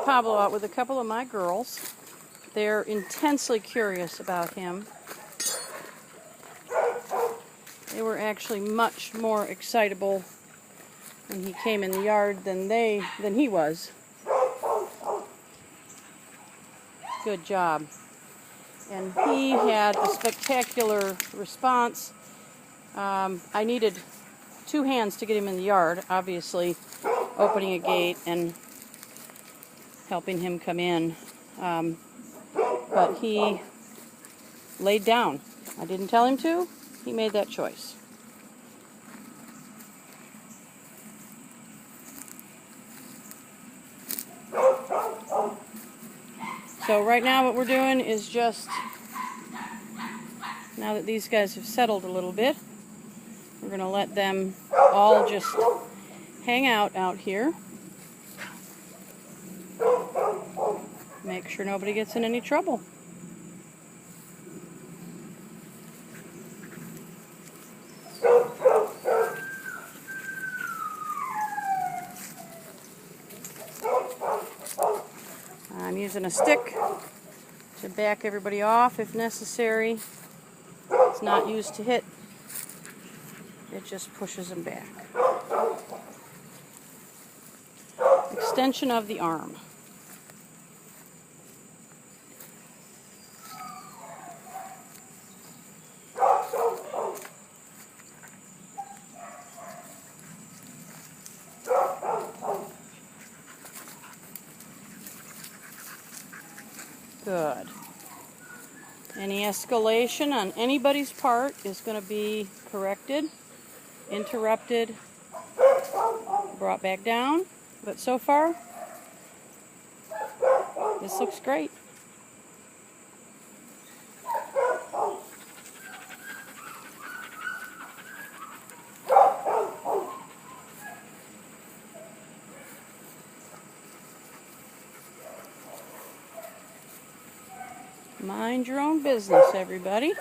Pablo out with a couple of my girls. They're intensely curious about him. They were actually much more excitable when he came in the yard than he was. Good job. And he had a spectacular response. I needed 2 hands to get him in the yard, obviously, opening a gate and helping him come in. But he laid down. I didn't tell him to. He made that choice. So right now what we're doing is just, now that these guys have settled a little bit, we're going to let them all just hang out here. Make sure nobody gets in any trouble. I'm using a stick to back everybody off if necessary. It's not used to hit. It just pushes them back. Extension of the arm. Good. Any escalation on anybody's part is going to be corrected, interrupted, brought back down. But so far, this looks great. Mind your own business, everybody.